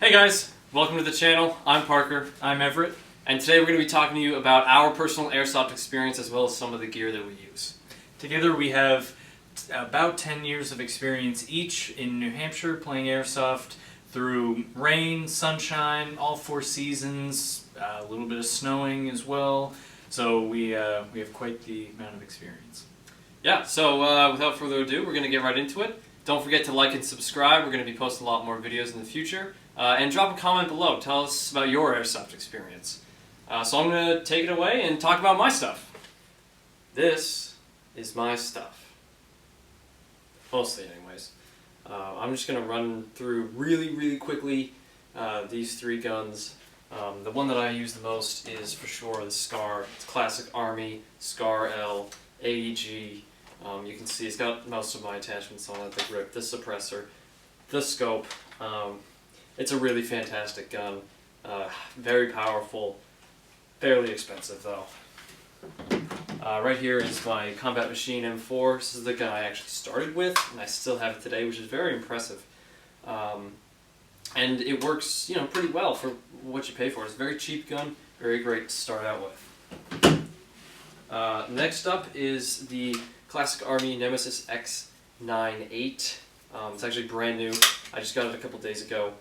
Hey guys, welcome to the channel. I'm Parker. I'm Everett. And today we're going to be talking to you about our personal airsoft experience as well as some of the gear that we use. Together we have about 10 years of experience each in New Hampshire playing airsoft through rain, sunshine, all four seasons, a little bit of snowing as well. So we have quite the amount of experience. Yeah, so without further ado, we're going to get right into it. Don't forget to like and subscribe. We're going to be posting a lot more videos in the future. And drop a comment below. Tell us about your airsoft experience. So I'm going to take it away and talk about my stuff. This is my stuff. Mostly anyways. I'm just going to run through really quickly these three guns. The one that I use the most is for sure the SCAR. It's classic Army, SCAR L, AEG. You can see it's got most of my attachments on it, the grip, the suppressor, the scope. It's a really fantastic gun, very powerful, fairly expensive though. Right here is my Combat Machine M4. This is the gun I actually started with, and I still have it today, which is very impressive. And it works, pretty well for what you pay for. It's a very cheap gun, very great to start out with. Next up is the classic Army Nemesis X98. It's actually brand new. I just got it a couple days ago.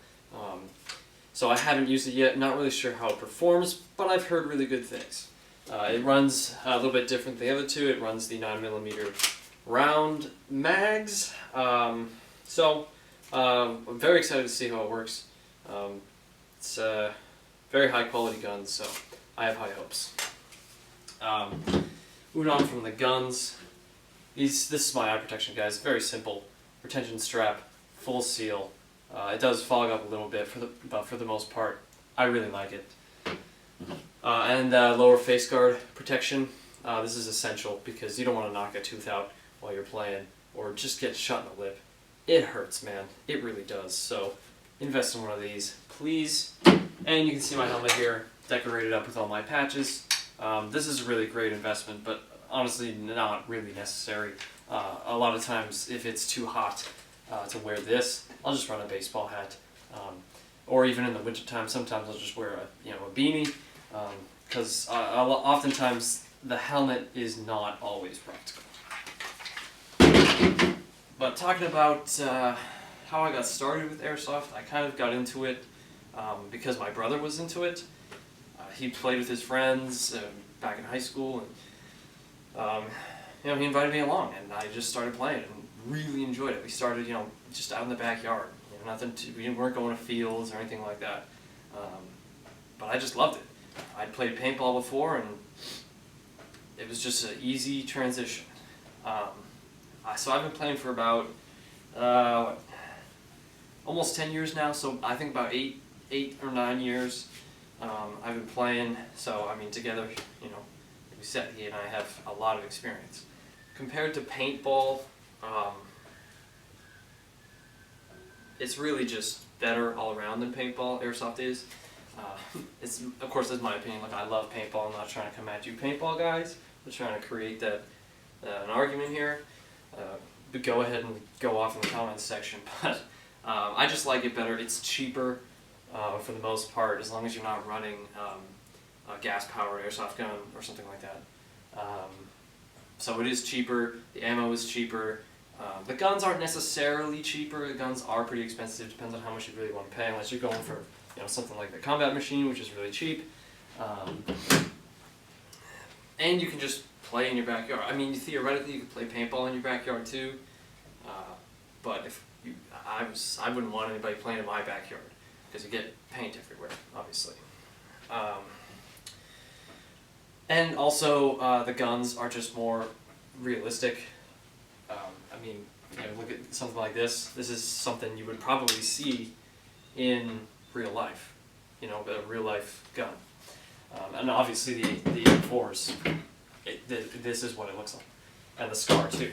So I haven't used it yet, not really sure how it performs, but I've heard really good things. It runs a little bit different than the other two. It runs the 9mm round mags. So I'm very excited to see how it works. It's a very high quality gun, so I have high hopes. Moving on from the guns. This is my eye protection, guys. Very simple. Retention strap, full seal. It does fog up a little bit, but for the most part, I really like it. And lower face guard protection. This is essential because you don't want to knock a tooth out while you're playing or just get shot in the lip. It hurts, man. It really does. So invest in one of these, please. And you can see my helmet here, decorated up with all my patches. This is a really great investment, but honestly not really necessary. A lot of times, if it's too hot to wear this, I'll just run a baseball hat, or even in the wintertime, sometimes I'll just wear a beanie, because oftentimes the helmet is not always practical. But talking about how I got started with airsoft, I kind of got into it because my brother was into it. He played with his friends back in high school, and he invited me along, and I just started playing and really enjoyed it. We started, just out in the backyard. We weren't going to fields or anything like that. But I just loved it. I'd played paintball before, and it was just an easy transition. So I've been playing for about almost 10 years now. So I think about eight or 9 years I've been playing. So I mean, together, he and I have a lot of experience. Compared to paintball, it's really just better all around than paintball. Airsoft is. Of course, that's my opinion. Look, I love paintball. I'm not trying to come at you, paintball guys. I'm just trying to create an argument here. But go ahead and go off in the comments section. But I just like it better. It's cheaper for the most part, as long as you're not running a gas-powered airsoft gun or something like that. So it is cheaper. The ammo is cheaper. The guns aren't necessarily cheaper. The guns are pretty expensive. Depends on how much you really want to pay. Unless you're going for something like the Combat Machine, which is really cheap. And you can just play in your backyard. I mean, theoretically, you could play paintball in your backyard too. But I wouldn't want anybody playing in my backyard because you get paint everywhere, obviously. And also, the guns are just more realistic. I mean, look at something like this. This is something you would probably see in real life, a real life gun. And obviously the M4s, this is what it looks like. And the SCAR too.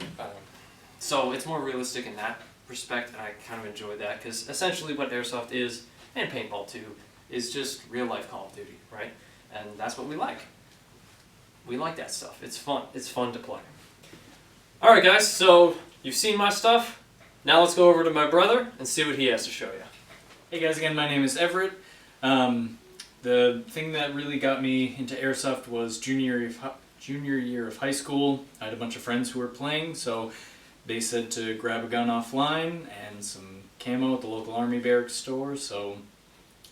So it's more realistic in that respect, and I kind of enjoy that, because essentially what airsoft is, and paintball too, is just real life Call of Duty, right? And that's what we like. We like that stuff. It's fun. It's fun to play. Alright guys, so you've seen my stuff. Now let's go over to my brother and see what he has to show you. Hey guys, again, my name is Everett. The thing that really got me into Airsoft was junior year of high school. I had a bunch of friends who were playing, so they said to grab a gun offline and some camo at the local Army barracks store, so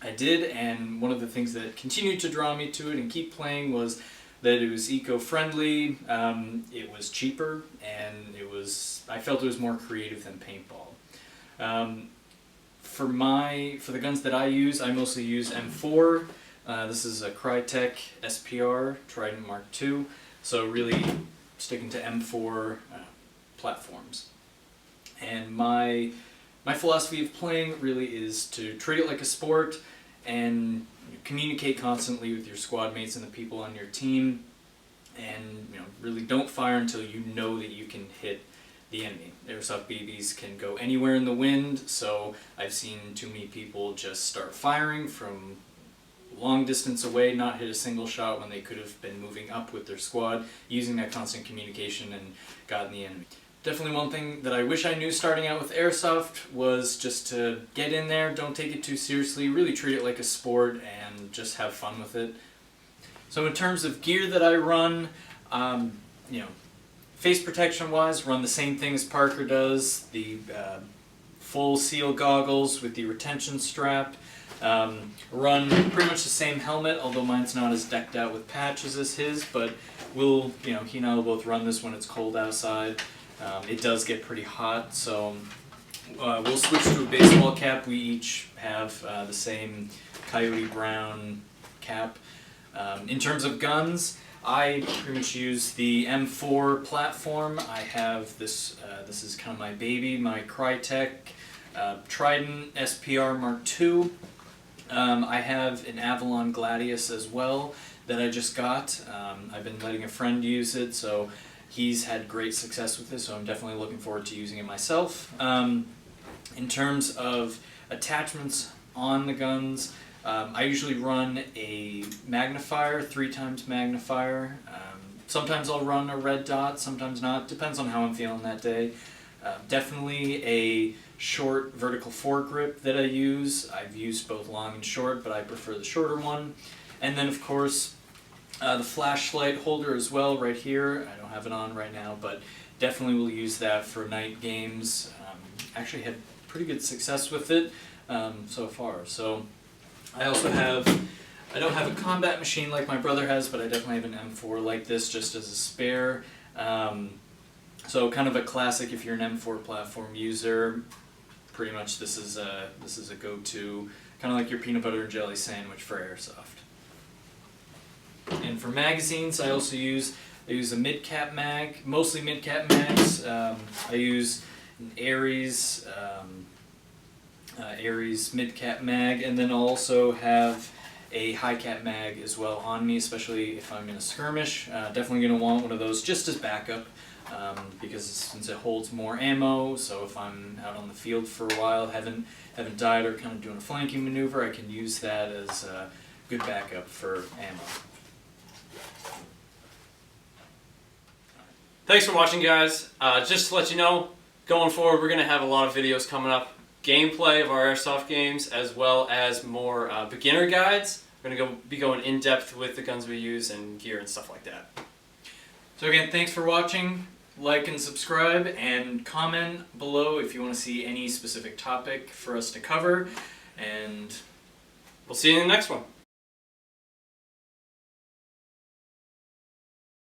I did, and one of the things that continued to draw me to it and keep playing was that it was eco-friendly, it was cheaper, and I felt it was more creative than paintball. For the guns that I use, I mostly use M4. This is a Crytek SPR Trident Mark II, so really sticking to M4 platforms. And my philosophy of playing really is to treat it like a sport and communicate constantly with your squad mates and the people on your team, and really don't fire until you know that you can hit the enemy. Airsoft BBs can go anywhere in the wind, so I've seen too many people just start firing from long distance away, not hit a single shot when they could have been moving up with their squad, using that constant communication and gotten the enemy. Definitely one thing that I wish I knew starting out with Airsoft was just to get in there, don't take it too seriously, really treat it like a sport and just have fun with it. So in terms of gear that I run, face protection wise, run the same thing as Parker does, the full seal goggles with the retention strap. Run pretty much the same helmet, although mine's not as decked out with patches as his, but he and I will both run this when it's cold outside. It does get pretty hot, so we'll switch to a baseball cap. We each have the same coyote brown cap. In terms of guns, I pretty much use the M4 platform. I have this is kind of my baby, my Crytek Trident SPR Mark II. I have an Avalon Gladius as well that I just got. I've been letting a friend use it, so he's had great success with this, so I'm definitely looking forward to using it myself. In terms of attachments on the guns, I usually run a magnifier, 3x magnifier. Sometimes I'll run a red dot, sometimes not, depends on how I'm feeling that day. Definitely a short vertical foregrip that I use. I've used both long and short, but I prefer the shorter one. And then of course the flashlight holder as well, right here. I don't have it on right now, but definitely will use that for night games. Actually had pretty good success with it so far. So I also I don't have a combat machine like my brother has, but I definitely have an M4 like this just as a spare. So kind of a classic if you're an M4 platform user. Pretty much this is a go-to, kind of like your peanut butter and jelly sandwich for Airsoft. And for magazines, I also use a mid-cap mag, mostly mid-cap mags. I use an Aries mid-cap mag, and then I'll also have a high-cap mag as well on me, especially if I'm in a skirmish. Definitely going to want one of those just as backup, because since it holds more ammo, so if I'm out on the field for a while, haven't died or kind of doing a flanking maneuver, I can use that as a good backup for ammo. Thanks for watching, guys. Just to let you know, going forward we're going to have a lot of videos coming up. Gameplay of our Airsoft games, as well as more beginner guides. We're going to be going in depth with the guns we use and gear and stuff like that. So again, thanks for watching. Like and subscribe, and comment below if you want to see any specific topic for us to cover. And we'll see you in the next one.